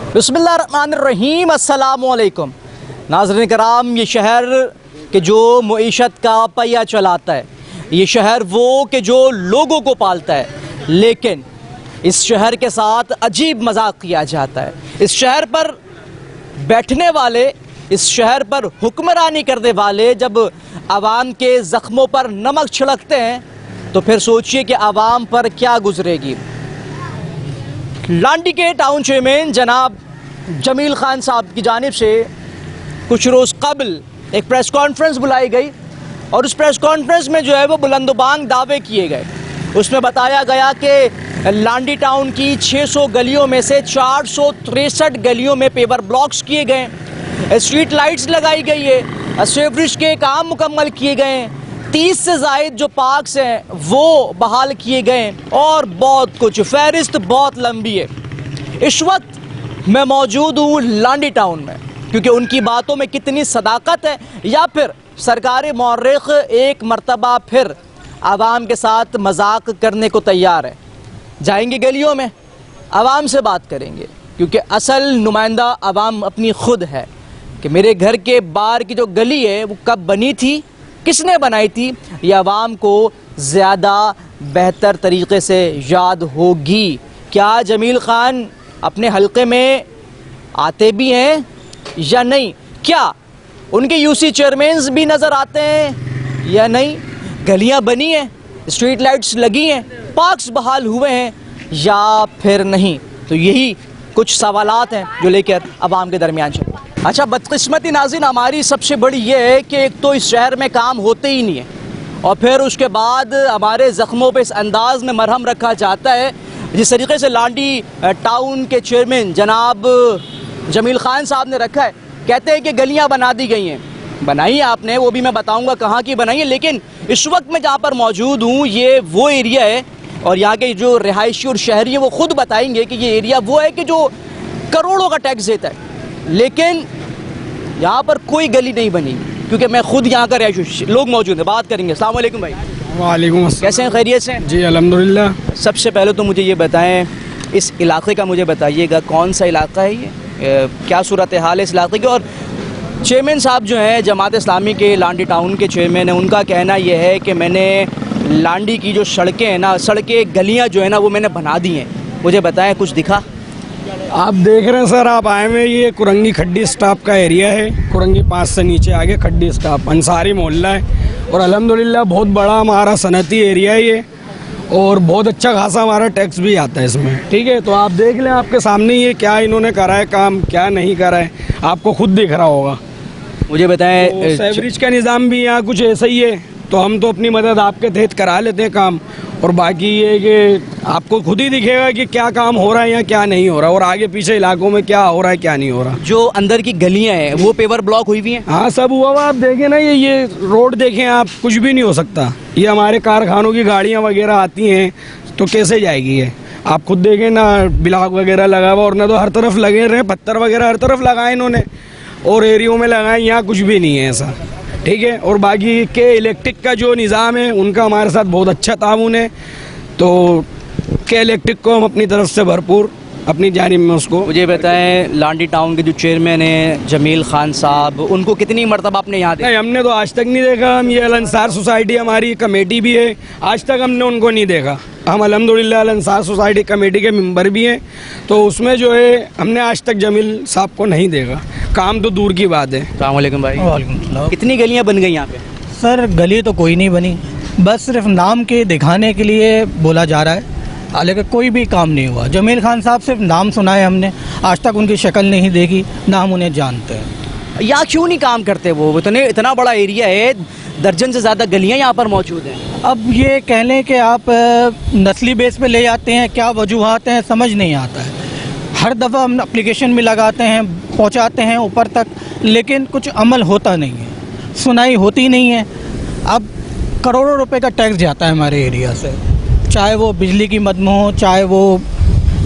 बिस्मिल्लाहिर्रहमानिर्रहीम, अस्सलामुअलैकुम। नाज़रीन कराम, ये शहर के जो मईशत का पहिया चलाता है, ये शहर वो कि जो लोगों को पालता है, लेकिन इस शहर के साथ अजीब मजाक किया जाता है। इस शहर पर बैठने वाले, इस शहर पर हुक्मरानी करने वाले जब आवाम के ज़ख्मों पर नमक छिड़कते हैं तो फिर सोचिए कि आवाम पर क्या गुजरेगी। लांडी के टाउन चेयरमैन जनाब जमील खान साहब की जानिब से कुछ रोज़ कबल एक प्रेस कॉन्फ्रेंस बुलाई गई और उस प्रेस कॉन्फ्रेंस में जो है वो बुलंदबांग दावे किए गए। उसमें बताया गया कि लांडी टाउन की 600 गलियों में से 463 गलियों में पेवर ब्लॉक्स किए गए, स्ट्रीट लाइट्स लगाई गई है, सीवरेज के काम मुकम्मल किए गए, 30 से ज़ायद जो पार्क्स हैं वो बहाल किए गए और बहुत कुछ। फहरिस्त बहुत लंबी है। इस वक्त मैं मौजूद हूँ लांडी टाउन में, क्योंकि उनकी बातों में कितनी सदाकत है या फिर सरकारी मौर्रिख एक मर्तबा फिर आवाम के साथ मजाक करने को तैयार है। जाएंगे गलियों में, आवाम से बात करेंगे, क्योंकि असल नुमाइंदा आवाम अपनी खुद है कि मेरे घर के बाहर की जो गली है वो कब बनी थी, किसने बनाई थी, ये आवाम को ज़्यादा बेहतर तरीक़े से याद होगी। क्या जमील खान अपने हलक़े में आते भी हैं या नहीं? क्या उनके यूसी चेयरमैन्स भी नज़र आते हैं या नहीं? गलियां बनी हैं, स्ट्रीट लाइट्स लगी हैं, पार्क्स बहाल हुए हैं या फिर नहीं? तो यही कुछ सवालात हैं जो लेकर आवाम के दरमियान चल। अच्छा, बदकिस्मती नाज़रीन हमारी सबसे बड़ी ये है कि एक तो इस शहर में काम होते ही नहीं है और फिर उसके बाद हमारे ज़ख्मों पे इस अंदाज़ में मरहम रखा जाता है जिस तरीके से लांडी टाउन के चेयरमैन जनाब जमील खान साहब ने रखा है। कहते हैं कि गलियां बना दी गई हैं। बनाई है आपने, वो भी मैं बताऊंगा कहाँ की बनाई है, लेकिन इस वक्त मैं जहाँ पर मौजूद हूँ ये वो एरिया है और यहाँ के जो रिहायशी और शहरी हैं वो ख़ुद बताएंगे कि ये एरिया वो है कि जो करोड़ों का टैक्स देता है, लेकिन यहाँ पर कोई गली नहीं बनी, क्योंकि मैं खुद यहाँ का रिहायशी लोग मौजूद हैं। बात करेंगे। अस्सलाम वालेकुम भाई। वालेकुम अस्सलाम। कैसे हैं? खैरियत से? जी अल्हम्दुलिल्लाह। सबसे पहले तो मुझे ये बताएं, इस इलाके का मुझे बताइएगा कौन सा इलाका है ये, क्या सूरत हाल है इस इलाके की? और चेयरमैन साहब जो हैं जमात इस्लामी के लांडी टाउन के चेयरमैन हैं, उनका कहना यह है कि मैंने लांडी की जो सड़कें हैं ना, सड़कें गलियां जो है ना वो मैंने बना दी हैं। मुझे बताएं कुछ दिखा? आप देख रहे हैं सर, आप आए हुए, ये कुरंगी खड्डी स्टाफ का एरिया है। कुरंगी 5 से नीचे आगे खड्डी स्टाफ अंसारी मोहल्ला है और अल्हम्दुलिल्लाह बहुत बड़ा हमारा सनती एरिया है ये, और बहुत अच्छा खासा हमारा टैक्स भी आता है इसमें। ठीक है, तो आप देख लें, आपके सामने ये क्या इन्होंने करा है काम, क्या नहीं करा है, आपको खुद दिख रहा होगा। मुझे बताएं, तो सेवरेज का निज़ाम भी यहाँ कुछ ऐसा ही है, तो हम तो अपनी मदद आपके तहत करा लेते हैं काम, और बाकी ये कि आपको खुद ही दिखेगा कि क्या काम हो रहा है या क्या नहीं हो रहा, और आगे पीछे इलाकों में क्या हो रहा है क्या नहीं हो रहा। जो अंदर की गलियां हैं वो पेवर ब्लॉक हुई हुई हैं? हाँ, सब हुआ हुआ। आप देखें ना, ये रोड देखें आप, कुछ भी नहीं हो सकता। ये हमारे कारखानों की गाड़ियाँ वगैरह आती हैं तो कैसे जाएगी ये? आप खुद देखें ना, ब्लॉक वगैरह लगा हुआ, और ना तो हर तरफ लगे रहे, पत्थर वगैरह हर तरफ लगाए इन्होंने और एरियो में लगाए, यहाँ कुछ भी नहीं है ऐसा। ठीक है, और बाकी के इलेक्ट्रिक का जो निज़ाम है उनका हमारे साथ बहुत अच्छा ताउन है, तो के इलेक्ट्रिक को हम अपनी तरफ से भरपूर अपनी जानिब में उसको। मुझे बताएं, लांडी टाउन के जो चेयरमैन हैं जमील खान साहब, उनको कितनी मरतबा आपने यहाँ देखा? नहीं, हमने तो आज तक नहीं देखा। हम ये अल अंसार सोसाइटी हमारी कमेटी भी है, आज तक हमने उनको नहीं देखा। हम अल्हम्दुलिल्लाह अल अंसार सोसाइटी कमेटी के मेंबर भी हैं, तो उसमें जो है हमने आज तक जमील साहब को नहीं देखा। काम तो दूर की बात है। अस्सलाम वालेकुम भाई। वालेकुम सलाम। कितनी गलियाँ बन गई यहाँ पे? सर, गली तो कोई नहीं बनी, बस सिर्फ नाम के दिखाने के लिए बोला जा रहा है, हालांकि कोई भी काम नहीं हुआ। जमील खान साहब सिर्फ नाम सुना है हमने, आज तक उनकी शक्ल नहीं देखी, ना हम उन्हें जानते हैं। या क्यों नहीं काम करते वो? इतना बड़ा एरिया है, दर्जन से ज़्यादा गलियाँ यहाँ पर मौजूद हैं। अब ये कह लें कि आप नस्ली बेस पे ले जाते हैं, क्या वजूहात हैं समझ नहीं आता है। हर दफ़ा हम एप्लीकेशन भी लगाते हैं, पहुँचाते हैं ऊपर तक, लेकिन कुछ अमल होता नहीं है, सुनाई होती नहीं है। अब करोड़ों रुपए का टैक्स जाता है हमारे एरिया से, चाहे वो बिजली की मद में हो, चाहे वो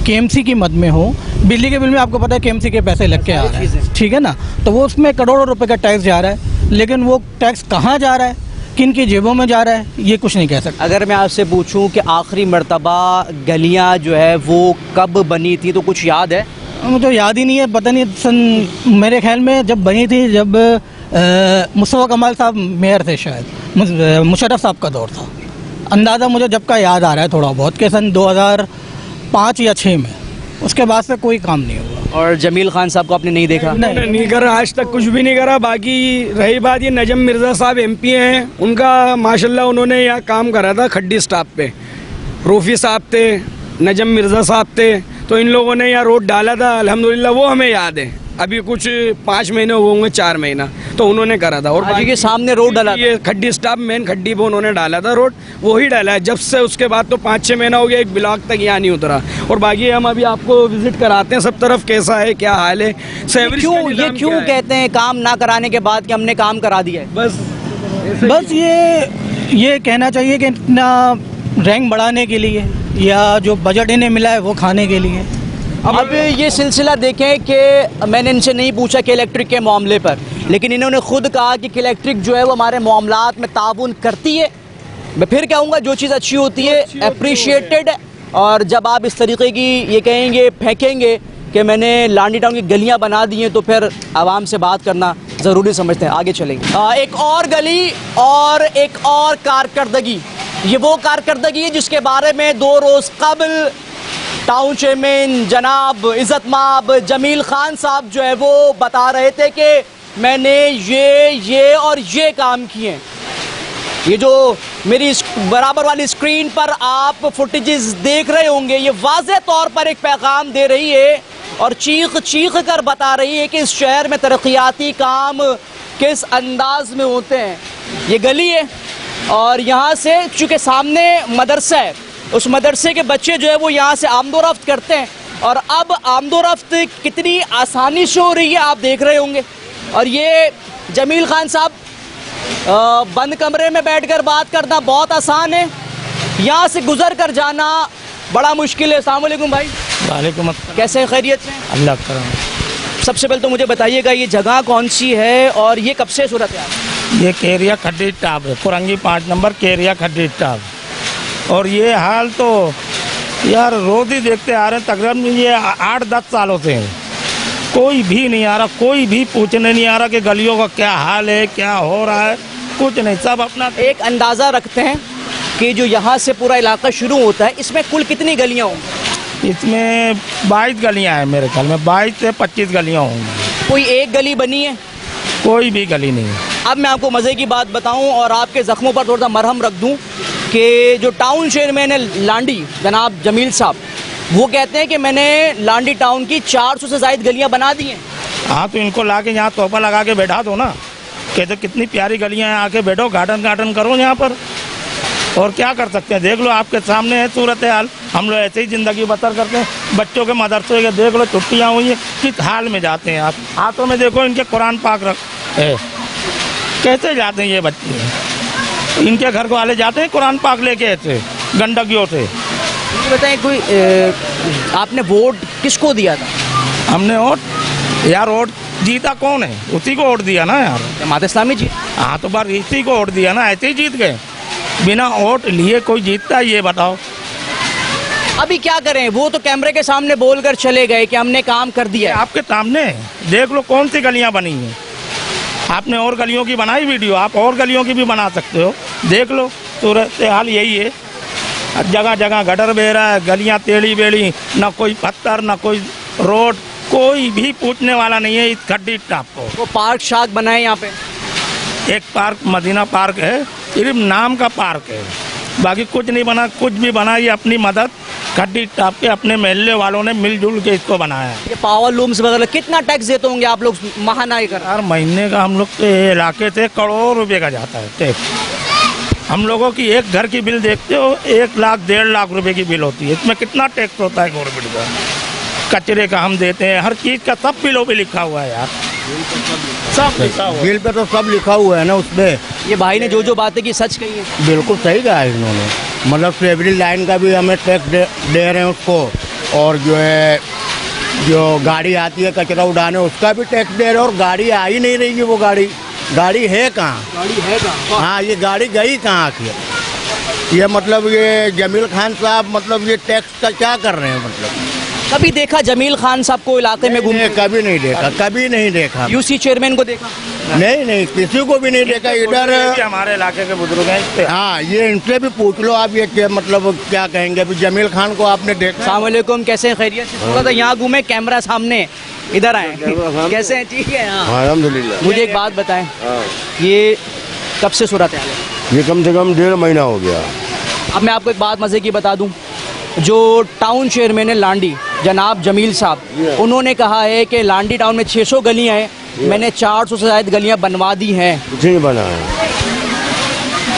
केएमसी की मद में हो। बिजली के बिल में आपको पता है केएमसी के पैसे लग के आ रहे हैं, ठीक है ना, तो वो उसमें करोड़ों रुपए का टैक्स जा रहा है, लेकिन वो टैक्स कहाँ जा रहा है, किन की जेबों में जा रहा है, ये कुछ नहीं कह सकता। अगर मैं आपसे पूछूं कि आखिरी मर्तबा गलियां जो है वो कब बनी थी, तो कुछ याद है? मुझे याद ही नहीं है, पता नहीं सन मेरे ख्याल में जब बनी थी, जब मुस्तफ़ा कमाल साहब मेयर थे, शायद मुशर्रफ साहब का दौर था। अंदाज़ा मुझे जब का याद आ रहा है थोड़ा बहुत कि सन 2005 या 6 में। उसके बाद से कोई काम नहीं हुआ। और जमील खान साहब को आपने नहीं देखा? नहीं करा, आज तक कुछ भी नहीं करा। बाकी रही बात ये नजम मिर्ज़ा साहब MP हैं, उनका माशाल्लाह उन्होंने यहाँ काम करा था खड्डी स्टाफ पे। रूफी साहब थे, नजम मिर्ज़ा साहब थे, तो इन लोगों ने यहाँ रोड डाला था अल्हम्दुलिल्लाह, वो हमें याद है। अभी कुछ 5 महीने हुए होंगे, 4 महीना, तो उन्होंने करा था। और बाकी के सामने रोड डाला ये खड्डी स्टाफ मेन खड्डी पे उन्होंने डाला था रोड, वही डाला है जब से। उसके बाद तो 5-6 महीना हो गया, एक ब्लॉक तक यहाँ नहीं उतरा। और बाकी हम अभी आपको विजिट कराते हैं सब तरफ, कैसा है क्या हाल है। ये क्यों कहते हैं काम ना कराने के बाद कि हमने काम करा दिया है? बस ये कहना चाहिए कि इतना रैंक बढ़ाने के लिए या जो बजट इन्हें मिला है वो खाने के लिए। अब ये सिलसिला देखें कि मैंने इनसे नहीं पूछा कि इलेक्ट्रिक के मामले पर, लेकिन इन्होंने खुद कहा कि इलेक्ट्रिक जो है वो हमारे मामलात में ताउन करती है। मैं फिर कहूँगा जो चीज़ अच्छी होती है अप्रिशिएटेड। और जब आप इस तरीके की ये कहेंगे, फेंकेंगे कि मैंने लांडी टाउन की गलियाँ बना दी हैं, तो फिर आवाम से बात करना ज़रूरी समझते हैं। आगे चलेंगे। एक और गली और एक और कारकर्दगी, ये वो कारकर्दगी है जिसके बारे में 2 रोज़ कबल टाउन चेयरमैन जनाब इज़्ज़त माब जमील खान साहब जो है वो बता रहे थे कि मैंने ये और ये काम किए। ये जो मेरी बराबर वाली स्क्रीन पर आप फुटेजेस देख रहे होंगे, ये वाज़ेह तौर पर एक पैगाम दे रही है और चीख कर बता रही है कि इस शहर में तरक्याती काम किस अंदाज में होते हैं। ये गली है और यहाँ से चूँकि सामने मदरसा है, उस मदरसे के बच्चे जो है वो यहाँ से आमदोरफ्त करते हैं। और अब आमदोरफ्त कितनी आसानी से हो रही है आप देख रहे होंगे। और ये जमील खान साहब, बंद कमरे में बैठकर बात करना बहुत आसान है, यहाँ से गुजर कर जाना बड़ा मुश्किल है। अस्सलाम वालेकुम भाई। वालेकुम अस्सलाम। कैसे हैं, खैरियत से? अल्लाह करम। सबसे पहले तो मुझे बताइएगा ये जगह कौन सी है और ये कब से सूरत है? ये केरिया खड्डी टाप है, कुरंगी 5 नंबर केरिया खड्डी टाप। और ये हाल तो यार रोज ही देखते आ रहे हैं, तकरीबन ये 8-10 सालों से है। कोई भी नहीं आ रहा, कोई भी पूछने नहीं आ रहा कि गलियों का क्या हाल है, क्या हो रहा है, कुछ नहीं। सब अपना एक अंदाज़ा रखते हैं कि जो यहाँ से पूरा इलाका शुरू होता है, इसमें कुल कितनी गलियाँ होंगी? इसमें 22 गलियाँ हैं मेरे ख्याल में, 22 से 25 गलियाँ होंगी। कोई एक गली बनी है? कोई भी गली नहीं है। अब मैं आपको मज़े की बात बताऊं और आपके ज़ख्मों पर थोड़ा सा मरहम रख दूं कि जो टाउन चेयरमैन है लांडी जनाब जमील साहब, वो कहते हैं कि मैंने लांडी टाउन की 400 से ज़ायद गलियां बना दी हैं। हाँ तो इनको ला के यहाँ तोहफा लगा के बैठा दो ना, कहते कितनी प्यारी गलियाँ हैं, आके बैठो, गार्डन करो यहाँ पर। और क्या कर सकते हैं, देख लो आपके सामने है सूरत हाल। हम लोग ऐसे ही ज़िंदगी बसर करते हैं। बच्चों के मदरसे के देख लो, छुट्टियाँ हुई हैं, किस हाल में जाते हैं आप। हाथों में देखो इनके कुरान पाक रख है, कैसे जाते हैं ये बच्चे। इनके घर को वाले जाते हैं कुरान पाक लेके ऐसे गंदगियों से। बताएं कोई आपने वोट किसको दिया था? हमने वोट यार, वोट जीता कौन है, उसी को वोट दिया ना यार, जमात इस्लामी जी। हाँ तो बार इसी को वोट दिया ना, ऐसे ही जीत गए। बिना वोट लिए कोई जीतता है, ये बताओ। अभी क्या करें, वो तो कैमरे के सामने बोलकर चले गए कि हमने काम कर दिया। आपके सामने देख लो कौन सी गलियां बनी हैं। आपने और गलियों की बनाई वीडियो, आप और गलियों की भी बना सकते हो, देख लो। सूरत हाल यही है, जगह जगह गटर बह रहा है, गलियां टेढ़ी बेढ़ी, ना कोई पत्थर ना कोई रोड, कोई भी पूछने वाला नहीं है इस खड्डी टाप को। वो पार्क शार्क बनाए यहाँ पे, एक पार्क मदीना पार्क है, सिर्फ नाम का पार्क है, बाकी कुछ नहीं बना। कुछ भी बना ये अपनी मदद खड्डी टाप के अपने महल्ले वालों ने मिलजुल के इसको बनाया है। ये पावर लूम्स वगैरह कितना टैक्स देते होंगे आप लोग महानाई कर? हर महीने का हम लोग के इलाके से करोड़ रुपए का जाता है टैक्स। हम लोगों की एक घर की बिल देखते हो, 1 लाख 1.5 लाख रुपए की बिल होती है। इसमें कितना टैक्स होता है गवर्नमेंट का। कचरे का हम देते हैं, हर चीज़ का सब बिलों पे लिखा हुआ है यार, सब लिखा हुआ है। बिल पे तो सब लिखा हुआ है ना उसमें। ये भाई ने जो बातें की सच कही है, बिल्कुल सही कहा है इन्होंने। मतलब सेवरी लाइन का भी हमें टैक्स दे रहे हैं उसको, और जो है जो गाड़ी आती है कचरा उड़ाने उसका भी टैक्स दे रहे हैं। और गाड़ी आ ही नहीं रही है, वो गाड़ी है कहाँ? गाड़ी है कहाँ? हाँ, ये गाड़ी गई कहाँ आखिर? ये मतलब ये जमील खान साहब मतलब ये टैक्स का क्या कर रहे हैं मतलब? कभी देखा जमील खान साहब को इलाके में घूमते? कभी नहीं देखा, कभी नहीं देखा। यूसी चेयरमैन को देखा? नहीं नहीं, किसी को भी नहीं देखा ये इधर। हमारे इलाके के बुजुर्ग हैं इस पे। हाँ, ये इनसे भी पूछ लो आप, ये क्या मतलब क्या कहेंगे। अभी जमील खान को आपने देखा? अस्सलाम वालेकुम, कैसे हैं? खैरियत से? थोड़ा सा यहाँ घूमे, कैमरा सामने, इधर आए। कैसे हैं? ठीक है। हाँ, अल्हम्दुलिल्लाह। मुझे एक बात बताएं, ये कब से सूरत हाल है? ये कम से कम 1.5 महीना हो गया। अब मैं आपको एक बात मज़े की बता दूं, जो टाउन चेयरमैन है लांडी, जनाब जमील साहब, उन्होंने कहा है कि लांडी टाउन में 600 गलियां हैं, मैंने 400 से ज़्यादा गलियां बनवा दी हैं। कुछ नहीं बना है,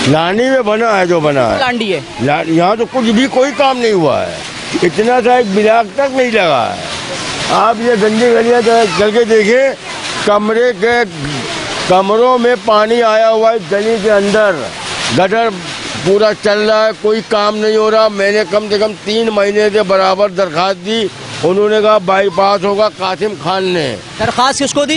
लांडी में बना है जो बना है। लांडी है, यहाँ तो कुछ भी कोई काम नहीं हुआ है, इतना सा एक ब्लॉक तक नहीं लगा है। आप ये गंदी गलियाँ चल के देखें, कमरों में पानी आया हुआ है, गली के अंदर गटर पूरा चल रहा है, कोई काम नहीं हो रहा। मैंने कम से कम 3 महीने से बराबर दरखास्त दी, उन्होंने कहा बाईपास होगा। कासिम खान ने दरख्वास्त किसको दी?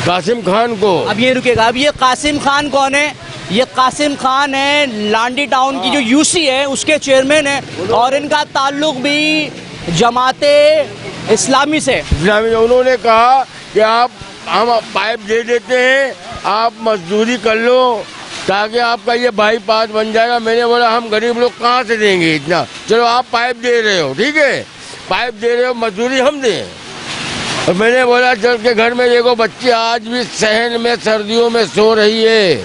कासिम खान को। अब ये रुकेगा, अब ये कासिम खान कौन है? ये कासिम खान है लांडी टाउन की जो यूसी है उसके चेयरमैन है, और इनका ताल्लुक भी जमाते इस्लामी से। उन्होंने कहा कि हम पाइप दे देते हैं, आप मजदूरी कर लो ताकि आपका ये बाईपास बन जाएगा। मैंने बोला हम गरीब लोग कहाँ से देंगे इतना, चलो आप पाइप दे रहे हो, ठीक है, पाइप दे रहे हो, मजदूरी हम दें। और मैंने बोला चल के घर में देखो, बच्ची आज भी सहन में सर्दियों में सो रही है,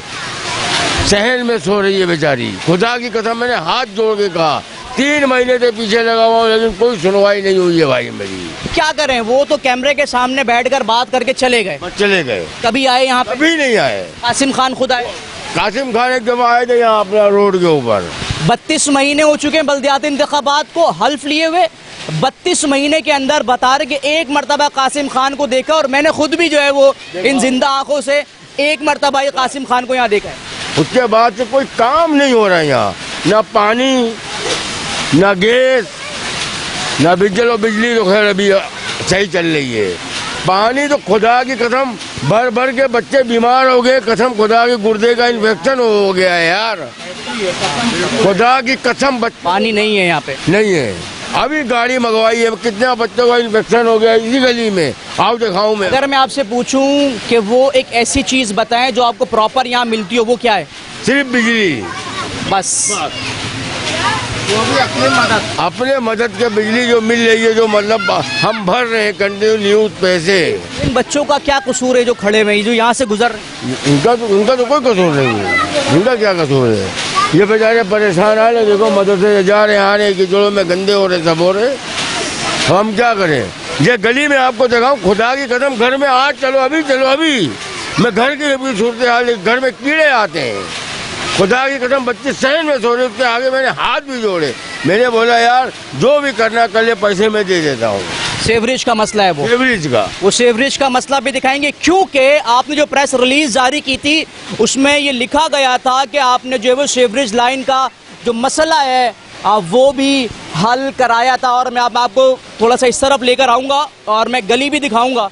सहन में सो रही है बेचारी। खुदा की कसम, मैंने हाथ जोड़ के कहा, 3 महीने से पीछे लगा हुआ हूँ, लेकिन कोई सुनवाई नहीं हुई है भाई मेरी। क्या करें, वो तो कैमरे के सामने बैठकर बात करके चले गए। बस चले गए, कभी आए यहाँ पे? कभी नहीं आए। कासिम खान खुद आए? कासिम खान एक दफा आए थे यहाँ अपना रोड के ऊपर। 32 महीने हो चुके हैं बल्दियाती इंतखाबात को हल्फ लिए हुए। 32 महीने के अंदर बता रहे कि एक मरतबा कासिम खान को देखा, और मैंने खुद भी जो है वो इन जिंदा आंखों से एक मरतबा ये कासिम खान को यहाँ देखा है। उसके बाद से कोई काम नहीं हो रहा है यहाँ, ना पानी, ना गैस, ना बिजली तो खैर अभी सही चल रही है। पानी तो खुदा की कसम भर भर के बच्चे बीमार हो गए, कसम खुदा के गुर्दे का इन्फेक्शन हो गया है यार, खुदा की कसम। पानी नहीं है यहाँ पे, नहीं है। अभी गाड़ी मंगवाई है, कितना बच्चों का इन्फेक्शन हो गया इसी गली में, आओ दिखाऊं मैं। अगर मैं आपसे पूछूं कि वो एक ऐसी चीज बताएं जो आपको प्रॉपर यहाँ मिलती हो, वो क्या है? सिर्फ बिजली, बस। वो भी अपने मदद के बिजली जो मिल रही है, जो मतलब हम भर रहे हैं कंटिन्यू पैसे। इन बच्चों का क्या कसूर है जो खड़े हुए हैं, जो यहाँ से गुजर रहे हैं? इनका तो कोई कसूर नहीं है, इनका क्या कसूर है? ये बेचारे परेशान आ रहे, देखो मदरसे जा रहे हैं, आ रहे, कीचड़ों में गंदे हो रहे, सब हो रहे, हम क्या करें? ये गली में आपको दिखाऊं, खुदा की कसम, घर में आज चलो अभी मैं घर की भी सूरत हाल, घर में कीड़े आते हैं, खुदा की कसम, बच्चे सहन में सो रहे, उसके आगे मैंने हाथ भी जोड़े। मैंने बोला यार जो भी करना कर ले, पैसे मैं दे देता हूँ। सेवरेज का मसला है वो, वो सेवरेज का मसला भी दिखाएंगे, क्योंकि आपने जो प्रेस रिलीज जारी की थी उसमें ये लिखा गया था कि आपने जो है वो सेवरेज लाइन का जो मसला है वो भी हल कराया था। और मैं आपको थोड़ा सा इस तरफ लेकर आऊँगा और मैं गली भी दिखाऊँगा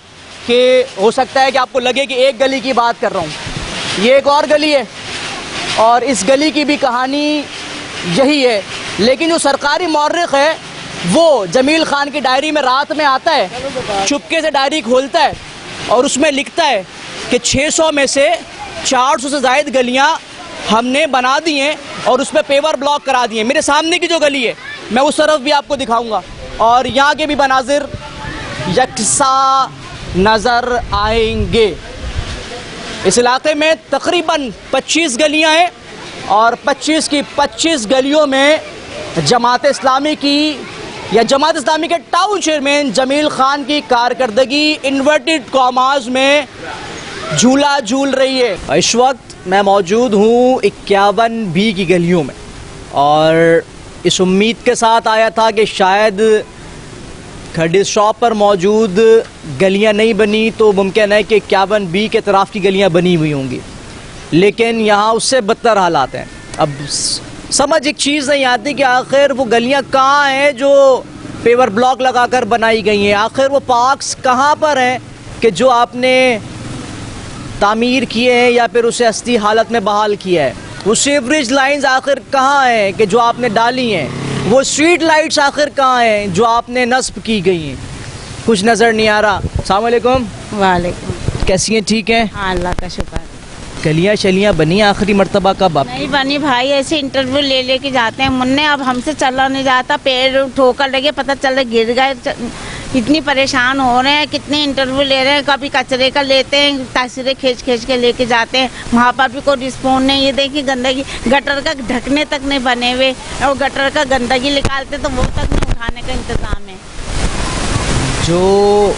कि हो सकता है कि आपको लगे कि एक गली की बात कर रहा हूँ। ये एक और गली है और इस गली की भी कहानी यही है, लेकिन जो सरकारी मौर्रिख है वो जमील खान की डायरी में रात में आता है, चुपके से डायरी खोलता है और उसमें लिखता है कि 600 में से 400 से ज़ायद गलियां हमने बना दी हैं और उस पर पेवर ब्लॉक करा दिए। मेरे सामने की जो गली है मैं उस तरफ भी आपको दिखाऊंगा और यहाँ के भी मनाजिर यकसा नज़र आएंगे। इस इलाके में तकरीबन 25 गलियां हैं और 25 की 25 गलियों में जमात इस्लामी की या जमात इस्लामी के टाउन चेयरमैन जमील खान की कारकर्दगी इन्वर्टेड कॉमास में झूला झूल रही है। इस वक्त मैं मौजूद हूँ 51B की गलियों में और इस उम्मीद के साथ आया था कि शायद खड़ी शॉप पर मौजूद गलियां नहीं बनी तो मुमकिन है कि 51B के तरफ की गलियां बनी हुई होंगी, लेकिन यहाँ उससे बदतर हालात हैं। अब समझ एक चीज़ नहीं आती कि आखिर वो गलियां कहाँ हैं जो पेवर ब्लॉक लगाकर बनाई गई हैं, आखिर वो पार्क्स कहाँ पर हैं कि जो आपने तामीर किए हैं या फिर उसे असली हालत में बहाल किया है, वो सीवरेज लाइंस आखिर कहाँ हैं कि जो आपने डाली हैं, वो स्ट्रीट लाइट्स आखिर कहाँ हैं जो आपने नस्ब की गई हैं? कुछ नज़र नहीं आ रहा। अस्सलाम वालेकुम। वालेकुम। कैसी हैं? ठीक हैं? हाँ, अल्लाह का शुक्र। गलियाँ शलियाँ बनी आखिरी मर्तबा कब आप? नहीं बनी भाई, ऐसे इंटरव्यू ले लेके जाते हैं मुन्ने, अब हमसे चला नहीं जाता, पैर ठोकर लगे, पता चल गिर गए, इतनी परेशान हो रहे हैं, कितने इंटरव्यू ले रहे हैं, कभी कचरे का लेते हैं, तस्वीरें खींच खींच के लेके जाते हैं, वहाँ पर भी कोई रिस्पॉन्ड नहीं। ये देखिए गंदगी, गटर का ढकने तक नहीं बने हुए, और गटर का गंदगी निकालते तो वो तक नहीं उठाने का इंतजाम है। जो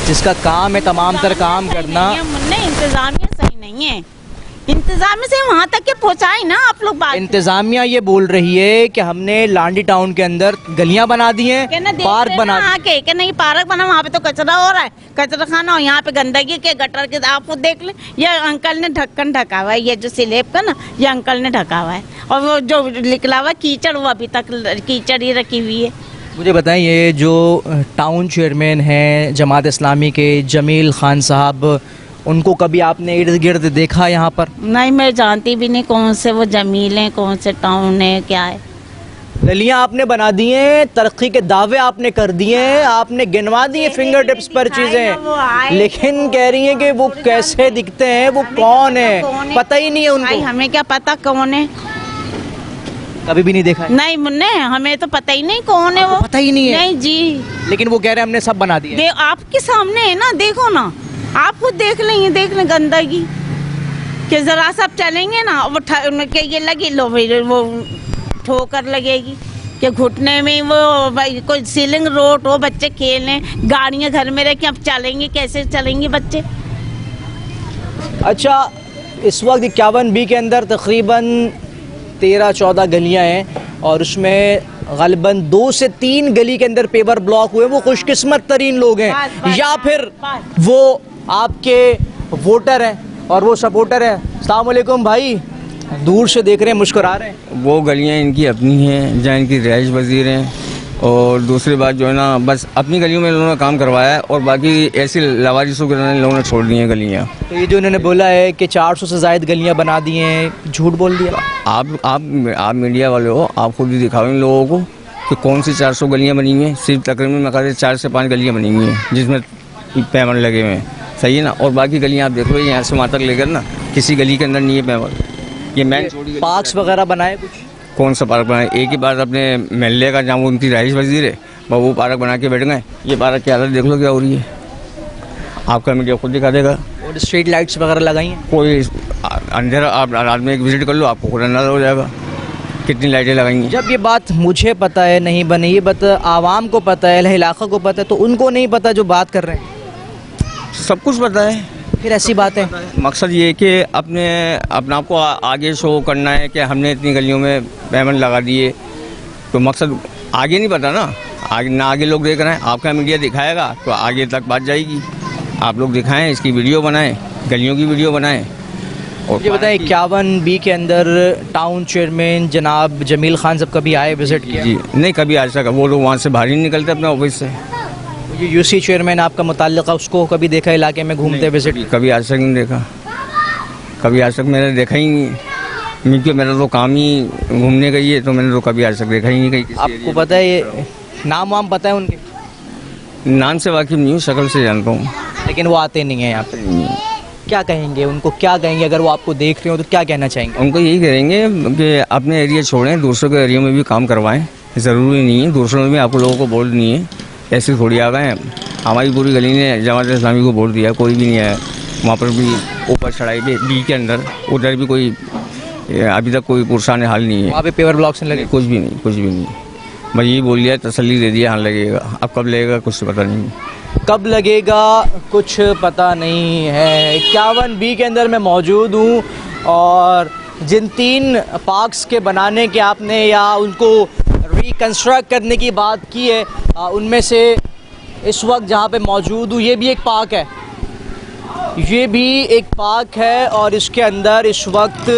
जिसका काम है तमाम तर काम करना, मुन्ने इंतजामिया सही नहीं है, इंतजाम से वहाँ तक के पहुँचाए ना आप लोग बात। इंतजामिया ये बोल रही है कि हमने लांडी टाउन के अंदर गलियां बना दी हैं, पार्क बना के कि नहीं पार्क बना, वहाँ पे तो कचरा हो रहा है, कचरा खाना, और यहाँ पे गंदगी के गटर के आप खुद देख ले, ये अंकल ने ढक्कन ढका हुआ है, ये जो स्लेब का ना, ये अंकल ने ढका हुआ है, और वो जो निकला हुआ कीचड़, वो अभी तक कीचड़ ही रखी हुई है। मुझे बताएं, ये जो टाउन चेयरमैन हैं जमात इस्लामी के जमील खान साहब, उनको कभी आपने इर्द गिर्द देखा यहाँ पर? नहीं, मैं जानती भी नहीं कौन से वो जमील हैं, कौन से टाउन है, क्या है। गलियाँ आपने बना दी हैं, तरक्की के दावे आपने कर दिए हैं, आपने गिनवा दिए फिंगर टिप्स पर चीज़ें, लेकिन कह रही हैं कि वो कैसे दिखते हैं, वो कौन है, पता ही नहीं है उनको। हमें क्या पता कौन है, कभी भी नहीं देखा है? नहीं मुन्ने, हमें तो पता ही नहीं कौन है वो, पता ही नहीं है? नहीं जी। लेकिन वो कह रहे हैं हमने सब बना दिया। आपके सामने है ना, देखो ना, आप खुद देख लें गंदगी, कि जरा सा चलेंगे ना वो के ये लगी लो भाई, वो ठोकर लगेगी, कि घुटने में वो भाई कोई सीलिंग रोड हो, बच्चे खेलें, गाड़ियां घर में रह के अब चलेंगे, कैसे चलेंगे बच्चे। अच्छा, इस वक्त 51B के अंदर तकरीबन 13-14 गलियां हैं, और उसमें ग़ालिबन 2 से 3 गली के अंदर पेवर ब्लॉक हुए। वो खुशकिस्मत तरीन लोग हैं, या फिर वो आपके वोटर हैं और वो सपोर्टर हैं। अस्सलाम वालेकुम भाई, दूर से देख रहे हैं, मुस्कुरा रहे हैं। वो गलियाँ इनकी अपनी हैं, जहाँ इनकी रिहाइश पजीर हैं, और दूसरी बात जो है ना, बस अपनी गलियों में लोगों ने काम करवाया है, और बाकी ऐसी लवारिसों के लोगों ने छोड़ दी हैं गलियाँ। तो ये जो उन्होंने बोला है कि 400 से ज़ायद गलियाँ बना दी हैं, झूठ बोल दिया। आप मीडिया वाले हो, आप खुद ही दिखाओ इन लोगों को कि कौन सी 400 गलियाँ बनी हुई हैं। सिर्फ तकरीबन मैं कहते 4 से 5 गलियाँ बनी हुई हैं जिसमें पैमर लगे हुए हैं, सही है ना, और बाकी गलियाँ आप देख लो, यहाँ से वहाँ तक लेकर ना किसी गली के अंदर नहीं है पैमर। ये मैन पार्क्स वगैरह बनाए कुछ? कौन सा पार्क बनाए? एक ही बार अपने महल्ले का, जहाँ वो उनकी रहाइश वजीर है, वो पार्क बना के बैठ गए। ये पार्क की हालत देख लो क्या हो रही है, आपका मीडिया खुद दिखा देगा। और स्ट्रीट लाइट्स वगैरह लगाई हैं? कोई अंधेरा, आप रात में एक विजिट कर लो, आपको खुद अंदाजा हो जाएगा कितनी लाइटें लगाई हैं। जब ये बात मुझे पता है नहीं बनी, ये बात आवाम को पता है, इलाका को पता है, तो उनको नहीं पता जो बात कर रहे हैं? सब कुछ पता है, फिर ऐसी बात है। मकसद ये है कि अपने आप को आगे शो करना है कि हमने इतनी गलियों में पेमेंट लगा दिए, तो मकसद आगे नहीं पता ना, आगे लोग देख रहे हैं, आपका मीडिया दिखाएगा तो आगे तक बात जाएगी। आप लोग दिखाएं, इसकी वीडियो बनाएं, गलियों की वीडियो बनाएं। और ये बताएं, 51B के अंदर टाउन चेयरमैन जनाब जमील खान साहब कभी आए, विजिट किया? जी नहीं, कभी आज तक वो लोग वहाँ से बाहर ही नहीं निकलते अपने ऑफिस से। ये यूसी चेयरमैन आपका मुताल्लिक़, उसको कभी देखा इलाके में घूमते विजिट? कभी आज तक नहीं देखा, कभी आज तक मैंने देखा ही नहीं, क्योंकि मेरा तो काम ही घूमने का ही है, तो मैंने तो कभी आज तक देखा ही नहीं कहीं। आपको पता है ये नाम वाम पता है उनके? नाम से वाकिफ़ नहीं हूँ, शक्ल से जानता हूँ, लेकिन वो आते नहीं हैं यहाँ पे। क्या कहेंगे उनको, क्या कहेंगे अगर वो आपको देख रहे हो तो क्या कहना चाहेंगे? उनको यही कहेंगे कि अपने एरिया छोड़ें, दूसरों के एरिया में भी काम करवाएं। ज़रूरी नहीं है दूसरों में भी आपको लोगों को वोट नहीं है, ऐसे थोड़ी आ गए हैं। हमारी पूरी गली ने जमात इस्लामी को वोट दिया, कोई भी नहीं आया वहाँ पर भी। ऊपर चढ़ाई पे बी के अंदर उधर भी कोई अभी तक कोई पुरसान हाल नहीं है। वहाँ पे पेवर ब्लॉक्स लगे? कुछ भी नहीं, कुछ भी नहीं। मैं यही बोल दिया, तसल्ली दे दिया, हाँ लगेगा। अब कब लगेगा कुछ पता नहीं, कब लगेगा कुछ पता नहीं है। 51B के अंदर मैं मौजूद हूँ, और जिन 3 पार्क्स के बनाने के आपने या उनको रिकन्स्ट्रक्ट करने की बात की है, उनमें से इस वक्त जहाँ पे मौजूद हूँ, ये भी एक पार्क है, ये भी एक पार्क है, और इसके अंदर इस वक्त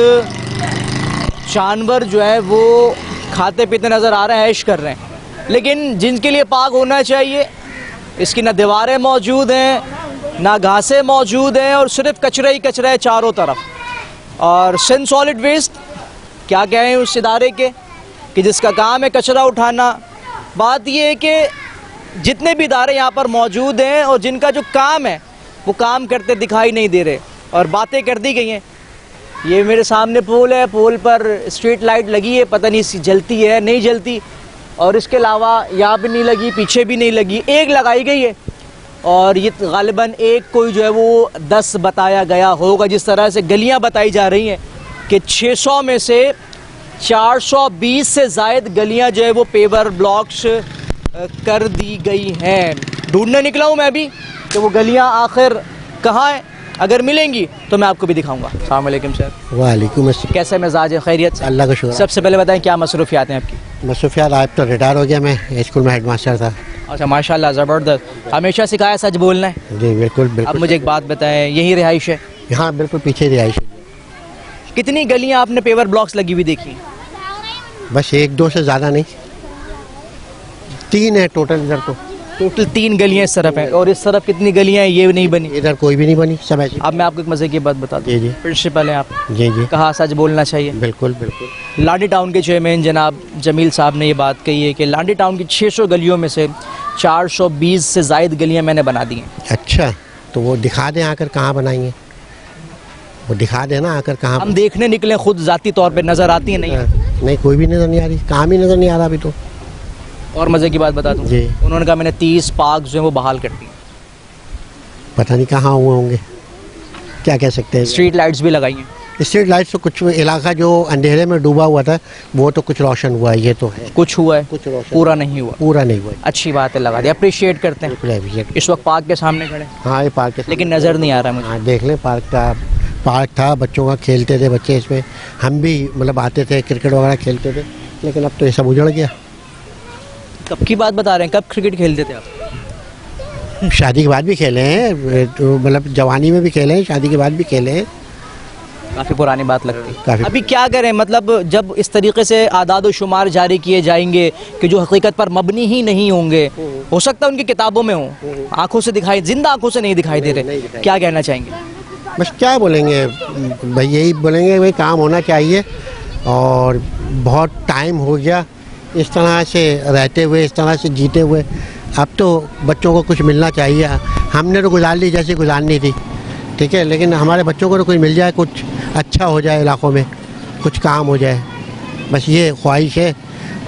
जानवर जो है वो खाते पीते नज़र आ रहे हैं, ऐश कर रहे हैं। लेकिन जिनके लिए पार्क होना चाहिए, इसकी ना दीवारें मौजूद हैं, ना घासें मौजूद हैं, और सिर्फ कचरा ही कचरा है चारों तरफ। और सिंध सॉलिड वेस्ट क्या कहें उस इदारे के, कि जिसका काम है कचरा उठाना। बात ये है कि जितने भी इदारे यहाँ पर मौजूद हैं और जिनका जो काम है वो काम करते दिखाई नहीं दे रहे और बातें कर दी गई हैं। ये मेरे सामने पोल है, पोल पर स्ट्रीट लाइट लगी है, पता नहीं जलती है नहीं जलती, और इसके अलावा यहाँ भी नहीं लगी, पीछे भी नहीं लगी, एक लगाई गई है और ये गालिबन एक कोई जो है वो 10 बताया गया होगा। जिस तरह से गलियाँ बताई जा रही हैं कि 600 में से 420 से ज़ायद गलियाँ जो है वो पेवर ब्लॉक्स कर दी गई हैं। ढूंढने निकला हूँ मैं अभी कि वो गलियाँ आखिर कहाँ हैं, अगर मिलेंगी तो मैं आपको भी दिखाऊंगा। अस्सलाम वालेकुम सर। वालेकुम अस्सलाम। कैसे मिजाज है, खैरियत से? अल्लाह का शुक्र। सबसे पहले बताएं क्या मसरूफियात हैं आपकी? मसरूफियात आज तो रिटायर हो गया, मैं स्कूल में हेडमास्टर था। अच्छा माशाल्लाह, ज़बरदस्त। हमेशा सिखाया सच बोलना है? जी बिल्कुल अब बिल्कुल। मुझे एक बात बताएं, यही रिहाइश है? हाँ बिल्कुल, पीछे रिहाइश है। कितनी गलियाँ आपने पेवर ब्लॉक्स लगी हुई देखी? बस 1-2 से ज़्यादा नहीं, 3 है टोटल इधर तो। टोटल 3 गलियाँ इस तरफ हैं, और इस तरफ कितनी गलियाँ हैं ये नहीं बनी? इधर कोई भी नहीं बनी, सब ऐसी। अब मैं आपको एक मज़े की बात बता दूँ। जी जी प्रिंसिपल हैं आप, जी जी कहा सच बोलना चाहिए। बिल्कुल बिल्कुल। लांडी टाउन के चेयरमैन जनाब जमील साहब ने ये बात कही है कि लांडी टाउन की 600 गलियों में से 420 से ज़ायद गलियाँ मैंने बना दी हैं। अच्छा, तो वो दिखा दें आकर कहाँ बनाएंगे, वो दिखा देना आकर कहाँ। हम देखने निकले खुद ज़ाती तौर पे, नज़र आती है नहीं? नहीं, कोई भी नज़र नहीं आ रही, काम ही नज़र नहीं आ रहा अभी तो। और मज़े की बात बता दूँ, जी। उन्होंने कहा मैंने 30 पार्क जो है वो बहाल कर दी। पता नहीं कहाँ हुए होंगे, क्या कह सकते हैं। स्ट्रीट लाइट्स भी लगाई हैं। स्ट्रीट लाइट तो कुछ इलाका जो अंधेरे में डूबा हुआ था वो तो कुछ रोशन हुआ है, ये तो है। कुछ हुआ है, कुछ रोशन, पूरा नहीं हुआ। पूरा नहीं हुआ। अच्छी बात है, लगा दिया, अप्रिशिएट करते हैं। बिल्कुल appreciate। इस वक्त पार्क के सामने खड़े, हाँ ये पार्क है, लेकिन नज़र नहीं आ रहा मुझे। हाँ देख लें, पार्क था, बच्चों का खेलते थे बच्चे इसमें, हम भी मतलब आते थे क्रिकेट वगैरह खेलते थे, लेकिन अब तो ये सब उजड़ गया। कब की बात बता रहे हैं, कब क्रिकेट खेलते थे आप? शादी के बाद भी खेले हैं, तो मतलब जवानी में भी खेले हैं, शादी के बाद भी खेले हैं। काफ़ी पुरानी बात लगती है। काफ़ी। अभी क्या करें, मतलब जब इस तरीके से आदाद व शुमार जारी किए जाएंगे कि जो हकीकत पर मबनी ही नहीं होंगे, हो सकता है उनकी किताबों में हो, आंखों से दिखाई, जिंदा आंखों से नहीं दिखाई दे रहे, क्या कहना चाहेंगे? बस क्या बोलेंगे भाई, यही बोलेंगे भाई काम होना चाहिए, और बहुत टाइम हो गया इस तरह से रहते हुए, इस तरह से जीते हुए। अब तो बच्चों को कुछ मिलना चाहिए। हमने तो गुजार ली जैसी गुजारनी थी, ठीक है, लेकिन हमारे बच्चों को तो कुछ मिल जाए, कुछ अच्छा हो जाए, इलाकों में कुछ काम हो जाए, बस ये ख्वाहिश है।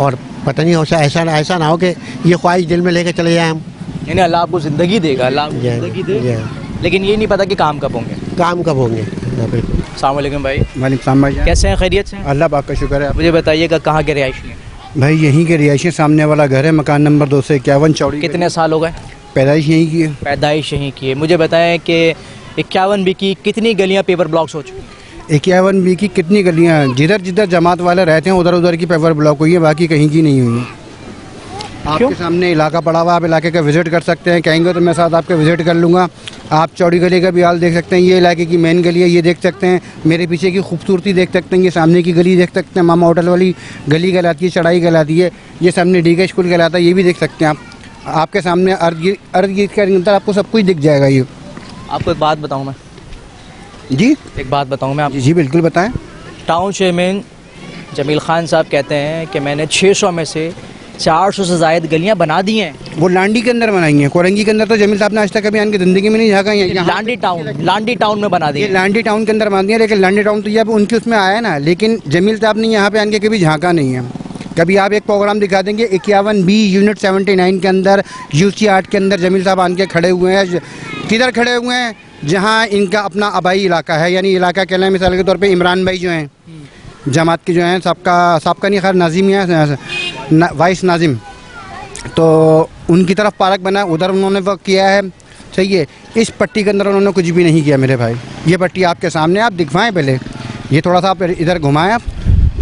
और पता नहीं हो ऐसा ना हो कि ये ख्वाहिश दिल में लेके चले जाए हम। यानी अल्लाह आपको ज़िंदगी देगा, अल्लाह आपको ज़िंदगी दे, लेकिन ये नहीं पता कि काम कब होंगे। काम कब होंगे। बिल्कुल। अस्सलाम वालेकुम भाई। वालेकुम सलाम भाई। कैसे हैं, खैरियत से हैं? अल्लाह पाक का शुक्र है। मुझे बताइएगा कहाँ के रिहायशी हैं? भाई यहीं के रिहायशी, सामने वाला घर है, मकान नंबर 251 चौड़ी। कितने साल हो गए? पैदाइश यहीं की है। पैदाइश यहीं की है। मुझे बताएं कि 51 बी की कितनी गलियाँ पेपर ब्लॉक्स हो चुकी हैं? 51 बी की कितनी गलियाँ, जिधर जिधर जमात वाले रहते हैं उधर उधर की पेपर ब्लॉक हुई है, बाकी कहीं की नहीं हुई है। आपके सामने इलाका पड़ा हुआ, आप इलाके का विजिट कर सकते हैं, कहेंगे तो मैं साथ आपके विजिट कर लूँगा। आप चौड़ी गली का भी हाल देख सकते हैं, ये इलाके की मेन गली है, ये देख सकते हैं, मेरे पीछे की खूबसूरती देख सकते हैं, ये सामने की गली देख सकते हैं, मामा होटल वाली गली कहलाती है, चढ़ाई कहलाती है, ये सामने डी के स्कूल कहलाता है, ये भी देख सकते हैं आप। आपके सामने अर्द गिर्द के अंदर आपको सब कुछ दिख जाएगा। ये आपको एक बात बताऊँ मैं, जी एक बात बताऊँ मैं आप, जी बिल्कुल बताएं। टाउन चेयरमैन जमील खान साहब कहते हैं कि मैंने 600 में से 400 से ज़ायद गलियाँ बना दी हैं। वो लांडी के अंदर बनाई हैं, कोरंगी के अंदर तो जमील साहब ने आज तक कभी आने की ज़िंदगी में नहीं झाँका है। लांडी टाउन में बना दी ये है। लांडी टाउन के अंदर बना दी है, लेकिन लांडी टाउन तो ये अब उनके उसमें आया है ना, लेकिन जमील साहब ने यहाँ पे आने के कभी झाँका नहीं है। कभी आप एक प्रोग्राम दिखा देंगे 51 बी यूनिट 79 के अंदर यूसी 8 के अंदर जमील साहब आन के खड़े हुए हैं। किधर खड़े हुए हैं? जहाँ इनका अपना आबाई इलाका है, यानी इलाका कहना है, मिसाल के तौर पे इमरान भाई जो हैं जमात के जो हैं, सबका नहीं, खैर नाजिम ही है, वाइस नाजिम, तो उनकी तरफ पार्क बना, उधर उन्होंने वो किया है, सही है। इस पट्टी के अंदर उन्होंने कुछ भी नहीं किया मेरे भाई। ये पट्टी आपके सामने, आप दिखवाएं पहले, ये थोड़ा सा आप इधर घुमाएं,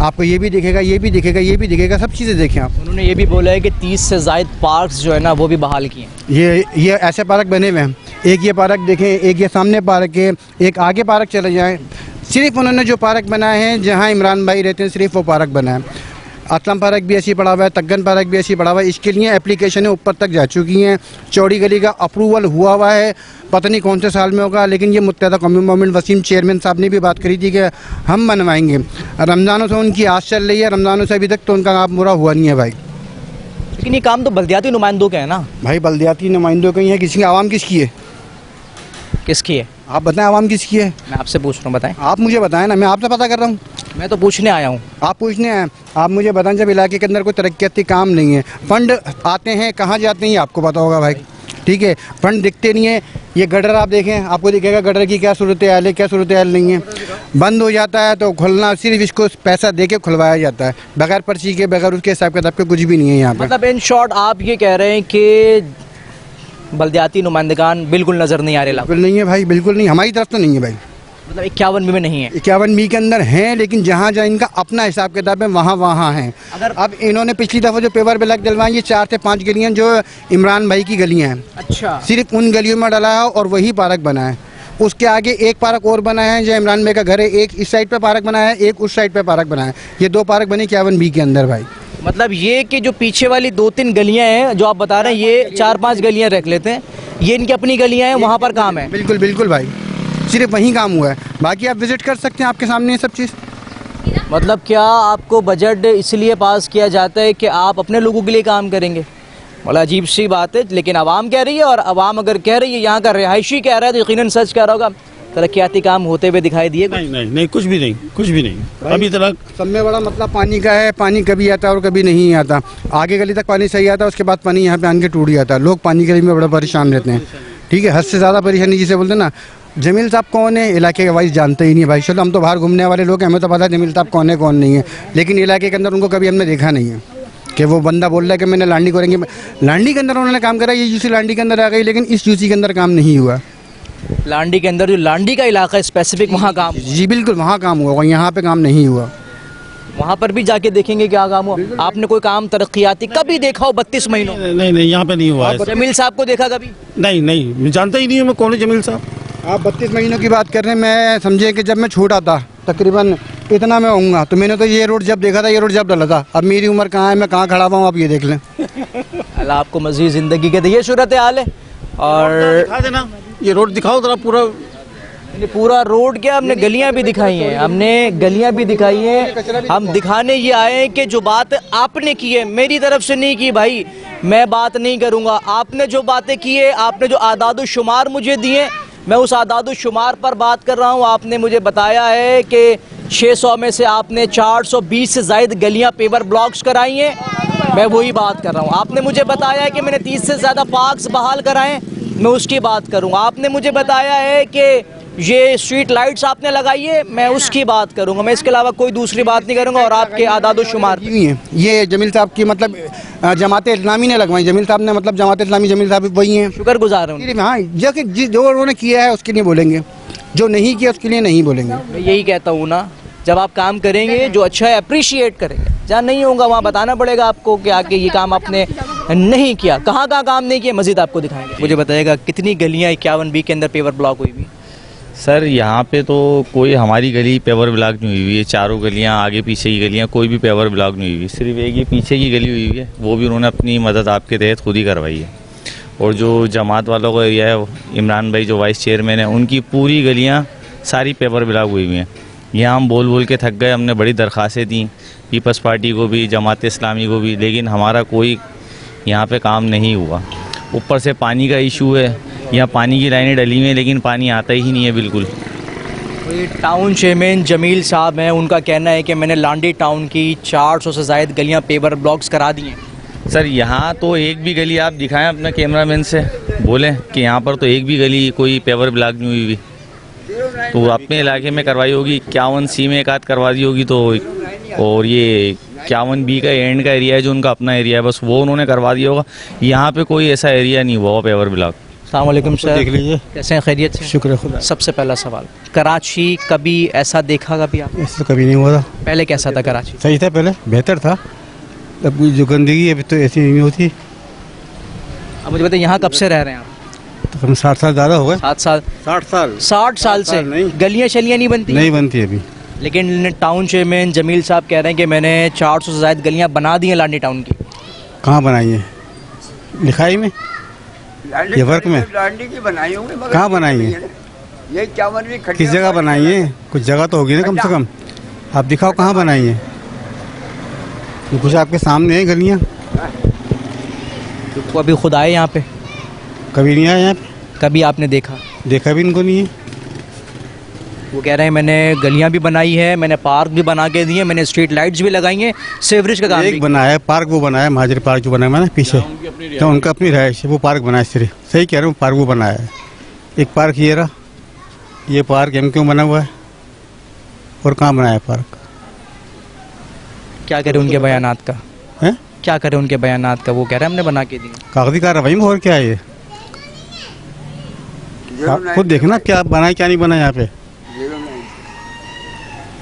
आपको ये भी दिखेगा, ये भी दिखेगा, ये भी दिखेगा, सब चीज़ें देखें आप। उन्होंने ये भी बोला है कि 30 से ज़ायद पार्क्स जो है ना वो भी बहाल किए हैं। ये ऐसे पार्क बने हुए हैं, एक ये पार्क देखें, एक ये सामने पार्क है, एक आगे पार्क चले जाएँ। सिर्फ उन्होंने जो पार्क बनाए हैं जहाँ इमरान भाई रहते हैं, सिर्फ वो पार्क बना है। असलम पार्क भी ऐसी पड़ा हुआ है, तगन पार्क भी ऐसी पड़ा हुआ है। इसके लिए एप्लीकेशनें ऊपर तक जा चुकी हैं। चौड़ी गली का अप्रूवल हुआ हुआ है, पता नहीं कौन से साल में होगा, लेकिन ये मुत्तहदा कौमी मोमेंट वसीम चेयरमैन साहब ने भी बात करी थी कि हम बनवाएंगे। रमज़ानों से उनकी आस चल रही है, रमज़ानों से अभी तक तो उनका काम पूरा हुआ नहीं है भाई। लेकिन ये काम तो बल्दियाती नुमाइंदों के है ना। भाई बल्दियाती नुमाइंदों के ही है, किसी की आवाम किसकी है? किसकी है? आप बताएं आवाम किसकी है? मैं आपसे पूछ रहा हूँ, बताएं। आप मुझे बताएं ना, मैं आपसे पता कर रहा हूँ। मैं तो पूछने आया हूँ। आप पूछने आए, आप मुझे बताएं जब इलाके के अंदर कोई तरक्याती काम नहीं है, फंड आते हैं कहाँ जाते हैं ये आपको पता होगा भाई, ठीक है। फंड दिखते नहीं है। ये गटर आप देखें, आपको दिखेगा गटर की क्या सूरत हाल है, क्या सूरत हाल नहीं है। बंद हो जाता है तो खुलना सिर्फ इसको पैसा दे के खुलवाया जाता है, बगैर पर्ची के, बगैर उसके हिसाब किताब के कुछ भी नहीं है यहाँ पर। मतलब इन शॉर्ट आप ये कह रहे हैं कि बल्दियाती नुमाइंदगान बिल्कुल नज़र नहीं आ रहे। बिल्कुल नहीं है भाई, बिल्कुल नहीं, हमारी तरफ तो नहीं है भाई। मतलब 51 में नहीं है। 51 बी के अंदर हैं, लेकिन जहाँ जहाँ इनका अपना हिसाब किताब है वहाँ हैं। अगर अब इन्होंने पिछली दफ़ा जो पेपर ब्लॉक डलवाए, ये 4 से 5 गलियाँ जो इमरान भाई की गलियाँ हैं, अच्छा, सिर्फ उन गलियों में डला है और वही पार्क बना है। उसके आगे एक पार्क और बना है जो इमरान भाई का घर है, एक इस साइड पे पार्क बना है, एक उस साइड पे पार्क बना है। ये 2 पार्क बने 51 बी के अंदर भाई। मतलब ये कि जो पीछे वाली 2-3 गलियां हैं जो आप बता रहे हैं, ये 4-5 गलियां रख लेते हैं, ये इनकी अपनी गलियां हैं, वहाँ पर काम है। बिल्कुल बिल्कुल भाई, सिर्फ वहीं काम हुआ है, बाकी आप विजिट कर सकते हैं, आपके सामने ये सब चीज़। मतलब क्या आपको बजट इसलिए पास किया जाता है कि आप अपने लोगों के लिए काम करेंगे? मतलब अजीब सी बात है, लेकिन आवाम कह रही है, और आवाम अगर कह रही है, यहाँ का रिहायशी कह रहा है, तो यकीनन सच कह रहा होगा। तरक्याती काम होते हुए दिखाई दिए? नहीं, कुछ भी नहीं अभी तक। सब में बड़ा मतलब पानी का है, पानी कभी आता है और कभी नहीं आता। आगे गली तक पानी सही आता है, उसके बाद पानी यहाँ पे आन के टूट जाता है। लोग पानी के लिए में बड़ा परेशान रहते हैं, ठीक है, हद से ज़्यादा परेशानी जिसे बोलते हैं ना। जमील साहब कौन है इलाके के वाइज जानते ही नहीं भाई। चलो हम तो बाहर घूमने वाले लोग हैं, हमें तो पता है जमील साहब कौन है कौन नहीं है, लेकिन इलाके के अंदर उनको कभी हमने देखा नहीं है कि वो बंदा बोल रहा है कि मैंने लांडी करेंगे। लांडी के अंदर उन्होंने काम करा, ये यूसी लांडी के अंदर आ गई, लेकिन इस यूसी के अंदर काम नहीं हुआ। लांडी के अंदर जो लांडी का इलाका है स्पेसिफिक, वहाँ काम? जी बिल्कुल, वहाँ काम हुआ, यहाँ पे काम नहीं हुआ। वहाँ पर भी जाके देखेंगे क्या काम हुआ। आपने कोई काम तरक्याती कभी देखा हो 32 महीनों? नहीं, यहाँ पे नहीं हुआ है। जमील साहब को देखा कभी? नहीं, मैं जानता ही नहीं हूँ मैं कौन है जमील साहब। आप 32 महीनों की बात कर रहे हैं, मैं समझे कि जब मैं छोटा था तकरीबन इतना मैं होऊंगा, तो मैंने तो ये रोड जब देखा था, ये रोड जब डला था। अब मेरी उम्र कहाँ है, मैं कहाँ खड़ा हुआ हूँ, आप ये देख लें। अल्लाह आपको मज़ीद ज़िंदगी के दे। ये सूरत हाल है। और दिखा देना, ये रोड दिखाओ जरा पूरा। पूरा रोड क्या, हमने गलियां भी दिखाई हैं, हम दिखाने ये आए हैं कि जो बात आपने की है, मेरी तरफ से नहीं की भाई, मैं बात नहीं करूंगा। आपने जो बातें की है, आपने जो आदाद शुमार मुझे दिए, मैं उस आदाद शुमार पर बात कर रहा हूँ। आपने मुझे बताया है कि 600 में से आपने 420 से ज़ायद गलियाँ पेवर ब्लॉक्स कराई हैं, मैं वही बात कर रहा हूँ। आपने मुझे बताया है कि मैंने 30 से ज़्यादा पार्क्स बहाल कराएं, मैं उसकी बात करूँगा। आपने मुझे बताया है कि ये स्ट्रीट लाइट्स आपने लगाई है, मैं उसकी बात करूँगा। मैं इसके अलावा कोई दूसरी बात नहीं करूँगा। और आपके आदाद शुमार नहीं है, ये जमील साहब की मतलब जमात इस्लामी ने लगवाई। जमील साहब ने मतलब जमात इस्लामी, जमील साहब वही हैं, शुक्रगुजार हूँ। हाँ, जो उन्होंने किया है उसके लिए बोलेंगे, जो नहीं किया उसके लिए नहीं बोलेंगे। मैं यही कहता हूँ ना, जब आप काम करेंगे जो अच्छा है अप्रिशिएट करेंगे, जहाँ नहीं होगा वहाँ बताना पड़ेगा आपको कि आके ये काम आपने नहीं किया। कहाँ काम नहीं किया, मज़ीद आपको दिखाएंगे। मुझे बताइएगा कितनी गलियाँ 51 बी के अंदर पेवर ब्लॉक हुई हुई? सर यहाँ पे तो कोई हमारी गली पेवर ब्लॉक नहीं हुई हुई है। चारों गलियाँ आगे पीछे की गलियाँ कोई भी पेवर ब्लॉक नहीं हुई हुई। सिर्फ एक ये पीछे की गली हुई हुई है, वो भी उन्होंने अपनी मदद आपके तहत खुद ही करवाई है। और जो जमात वालों का एरिया है, इमरान भाई जो वाइस चेयरमैन है, उनकी पूरी गलियाँ सारी पेपर ब्लॉक हुई हुई हैं। यहाँ हम बोल के थक गए, हमने बड़ी दरख्वास्तें दी पीपल्स पार्टी को भी, जमात इस्लामी को भी, लेकिन हमारा कोई यहाँ पे काम नहीं हुआ। ऊपर से पानी का इशू है, यहाँ पानी की लाइनें डली हुई हैं, लेकिन पानी आता ही नहीं है बिल्कुल। टाउन चेयरमैन जमील साहब हैं, उनका कहना है कि मैंने लांडी टाउन की 400 से ज़ायद गलियाँ पेवर ब्लॉक्स करा दी हैं। सर यहाँ तो एक भी गली आप दिखाएं अपने कैमरामैन से, बोलें कि यहाँ पर तो एक भी गली कोई पेवर ब्लॉक नहीं हुई हुई। तो अपने इलाके में करवाई होगी, 51 सी में एक आध करवा दी होगी, तो और ये 51 बी का एंड का एरिया है जो उनका अपना एरिया है, बस वो उन्होंने करवा दिया होगा। यहाँ पे कोई ऐसा एरिया नहीं हुआ पेवर ब्लॉक। अस्सलाम वालेकुम सर, देख लीजिए, कैसे हैं, खैरियत से? शुक्र खुदा। सबसे पहला सवाल, कराची कभी ऐसा देखा कभी आप? ऐसा कभी नहीं हुआ था। पहले कैसा था कराची? सही था, पहले बेहतर था। अब जो गंदगी है अभी तो ऐसी नहीं होती। अब मुझे बताइए यहाँ कब से रह रहे हैं आप? तकरीबन 60 साल ज़्यादा हो गए। 7 साल? 60 साल 60 साल से नहीं। गलियाँ शलियाँ नहीं बनती? नहीं बनती अभी। लेकिन टाउन चेयरमैन जमील साहब कह रहे हैं कि मैंने 400 से ज़्यादा गलियां बना दी हैं लांडी टाउन की। कहाँ बनाई है? लिखाई में, ये वर्क में कहाँ बनाई है? किस जगह बनाई है? कुछ जगह तो होगी ना कम से कम, आप दिखाओ कहाँ बनाई है। ये कुछ आपके सामने है गलियाँ, तो अभी खुद आए यहाँ पे, कभी नहीं आए यहाँ पे, कभी आपने देखा? देखा भी इनको नहीं है। वो कह रहे हैं मैंने गलियां भी बनाई है, मैंने पार्क भी बना के दिए, मैंने स्ट्रीट लाइट्स भी लगाई हैं, सेवरेज का काम भी। एक बनाया है पार्क, वो बनाया महाजर पार्क जो बनाया ना पीछे, तो उनका अपनी रहायश है, वो पार्क बनाया सिर्फ। सही कह रहे हूँ, पार्क वो बनाया है। एक पार्क ये रहा, ये पार्क एम क्यों बना हुआ है, और कहाँ बनाया है पार्क? क्या करें उनके बयानात का? हैं? क्या करें उनके बयानात का? वो कह रहे हैं हमने बना के दिए। कागजी कार्रवाई में और क्या है ये? आप खुद देखना क्या बनाए क्या नहीं बना यहाँ पे,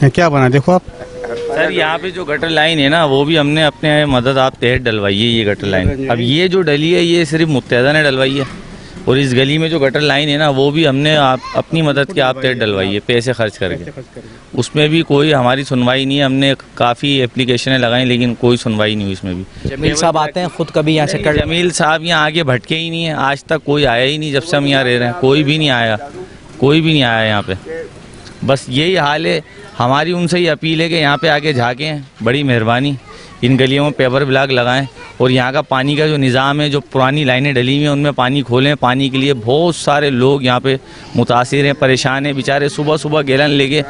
क्या बना देखो आप। सर यहाँ पे जो गटर लाइन है ना, वो भी हमने अपने मदद आप तहत डलवाई है ये गटर लाइन। अब ये जो डली है ये सिर्फ मुत्तहदा ने डलवाई है, और इस गली में जो गटर लाइन है ना वो भी हमने अपनी मदद के आप तहत डलवाई है, पैसे खर्च करके। उसमें भी कोई हमारी सुनवाई नहीं है, हमने काफ़ी एप्लीकेशनें लगाई लेकिन कोई सुनवाई नहीं हुई उसमें भी। जमील साहब आते हैं खुद कभी यहाँ से कर? जमील साहब यहाँ आगे भटके ही नहीं है, आज तक कोई आया ही नहीं। जब से हम यहाँ रह रहे हैं कोई भी नहीं आया, कोई भी नहीं आया यहाँ पे। बस यही हाल है, हमारी उनसे ही अपील है कि यहाँ पे आके झाँकें, बड़ी मेहरबानी, इन गलियों में पेवर ब्लॉक लगाएं, और यहाँ का पानी का जो निज़ाम है, जो पुरानी लाइनें डली हुई हैं उनमें पानी खोलें। पानी के लिए बहुत सारे लोग यहाँ पे मुतासिर हैं, परेशान हैं बेचारे, सुबह सुबह गैलन लेके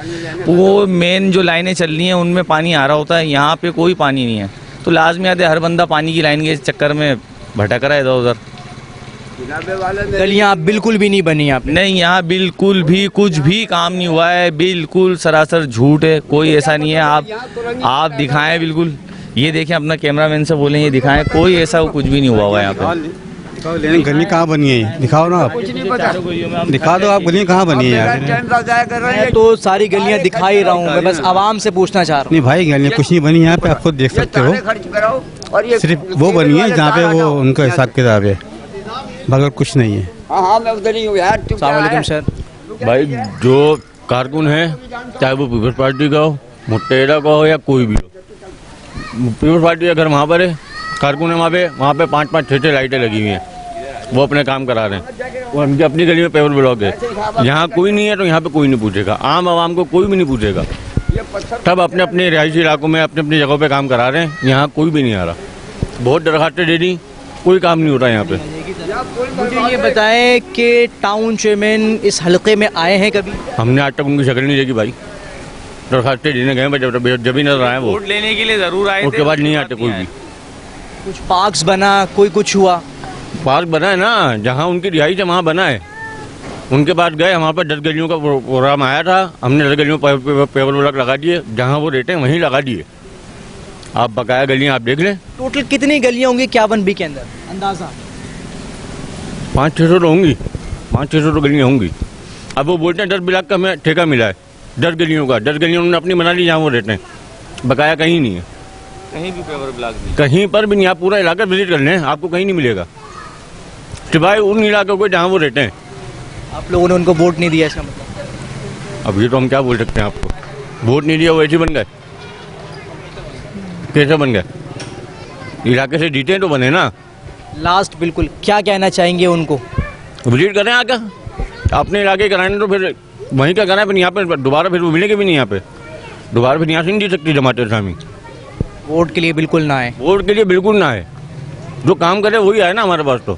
वो मेन जो लाइनें चल रही हैं उनमें पानी आ रहा होता है, यहाँ पे कोई पानी नहीं है। तो लाजमी आते हर बंदा पानी की लाइन के चक्कर में भटक रहा है इधर उधर। गलियां बिल्कुल भी नहीं बनी आप? नहीं, यहाँ बिल्कुल भी कुछ भी काम नहीं हुआ है, बिल्कुल सरासर झूठ है, कोई ऐसा नहीं है। आप दिखाएं, बिल्कुल ये देखें, अपना कैमरामैन से बोलें ये दिखाएं, कोई ऐसा कुछ भी नहीं हुआ हुआ यहाँ पे। लेकिन गली कहाँ बनी है दिखाओ ना आप, दिखा दो आप गलियाँ कहाँ बनी है यार। मैं तो सारी गलियां दिखा ही रहा हूँ, मैं बस आवाम से पूछना चाह रहा हूँ। नहीं भाई, गलियाँ कुछ नहीं बनी यहाँ पे, आप खुद देख सकते हो। सिर्फ वो बनी है जहाँ पे वो उनका हिसाब किताब है, मगर कुछ नहीं है। अस्सलाम वालेकुम सर। भाई जो कारकुन है, चाहे वो पीपल्स पार्टी का हो, मुत्तहदा का हो, या कोई भी हो, पीपल्स पार्टी अगर वहाँ पर है, कारकुन है वहाँ पे 5-5, 6-6 लाइटें लगी हुई हैं, वो अपने काम करा रहे हैं। वो उनकी अपनी गली में पेवर ब्लॉक है, यहाँ कोई नहीं है तो यहाँ पे कोई नहीं पूछेगा, आम आवाम को कोई भी नहीं पूछेगा। सब अपने अपने रिहायशी इलाकों में अपनी अपनी जगहों पे काम करा रहे हैं, यहाँ कोई भी नहीं आ रहा। बहुत दरखास्तें दे दी, कोई काम नहीं हो रहा यहाँ पे। मुझे ये बताएं कि टाउन चेयरमैन इस हलके में आए हैं कभी? हमने आज तक उनकी शक्ल नहीं देखी भाई, दरखास्तें देने गए जब ही नजर आए वो, वोट लेने के लिए जरूर आए, उसके बाद नहीं आते कोई भी। कुछ पार्क्स बना, कोई कुछ हुआ? पार्क बना है ना, जहाँ उनकी रिहाइश है वहाँ बना है। उनके बाद गए, हमारे पास 10 गलियों का प्रोग्राम आया था, हमने 10 गलियों पर पेवर ब्लॉक लगा दिए, जहाँ वो रहते हैं वहीं लगा दिए। आप बकाया गलियाँ आप देख लें। टोटल कितनी गलियां होंगी 51B के अंदर अंदाजा? 500-600 तो होंगी, 500-600 तो गलियाँ होंगी। अब वो बोलते हैं 10 ब्लॉक का हमें ठेका मिला है, 10 गलियों का, 10 गलियाँ उन्होंने अपनी बना ली जहाँ वो रहते हैं, बकाया कहीं नहीं है, कहीं भी पेवर ब्लॉक नहीं, कहीं पर भी नहीं। आप पूरा इलाका विजिट कर लें, आपको कहीं नहीं मिलेगा, सिवाय उन इलाकों को जहाँ वो रहते हैं। आप लोगों ने उनको वोट नहीं दिया इसका मतलब? अब ये तो हम क्या बोल सकते हैं आपको, वोट नहीं दिया वो ऐसे बन गए, कैसे बन गए? इलाके से जीते तो बने ना। लास्ट बिल्कुल क्या कहना चाहेंगे उनको? विजिट करें आकर, अपने इलाके कराने तो फिर वहीं का कराएं, फिर यहाँ पे दोबारा फिर वो मिलेंगे भी नहीं, यहाँ पे दोबारा फिर यहाँ से नहीं दी सकती जमात इस्लामी। वोट के लिए बिल्कुल ना आए? वोट के लिए बिल्कुल ना आए, जो काम करे वही आए ना हमारे पास। तो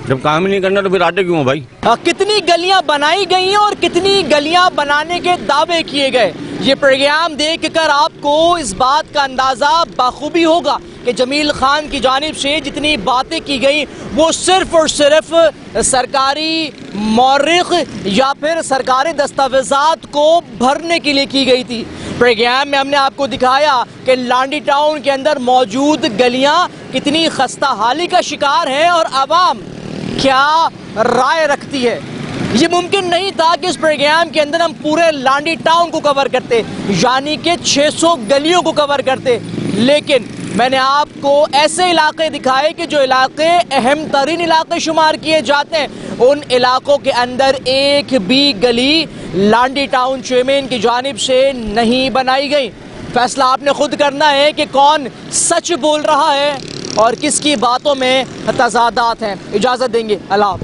जब काम ही नहीं करना तो फिर आते क्यों भाई? कितनी गलियां बनाई गई हैं और कितनी गलियां बनाने के दावे किए गए, ये प्रोग्राम देखकर आपको इस बात का अंदाजा बखूबी होगा कि जमील खान की जानिब से जितनी बातें की गई वो सिर्फ और सिर्फ सरकारी मौरिख या फिर सरकारी दस्तावेजात को भरने के लिए की गई थी। प्रोग्राम में हमने आपको दिखाया कि लांडी टाउन के अंदर मौजूद गलियां कितनी खस्ता हाली का शिकार हैं और आवाम क्या राय रखती है। ये मुमकिन नहीं था कि इस प्रोग्राम के अंदर हम पूरे लांडी टाउन को कवर करते, यानी कि 600 गलियों को कवर करते, लेकिन मैंने आपको ऐसे इलाके दिखाए कि जो इलाके अहम तरीन इलाके शुमार किए जाते हैं, उन इलाकों के अंदर एक भी गली लांडी टाउन चेयरमैन की जानिब से नहीं बनाई गई। फैसला आपने खुद करना है कि कौन सच बोल रहा है और किसकी बातों में तजादात हैं। इजाज़त देंगे, अल्लाह।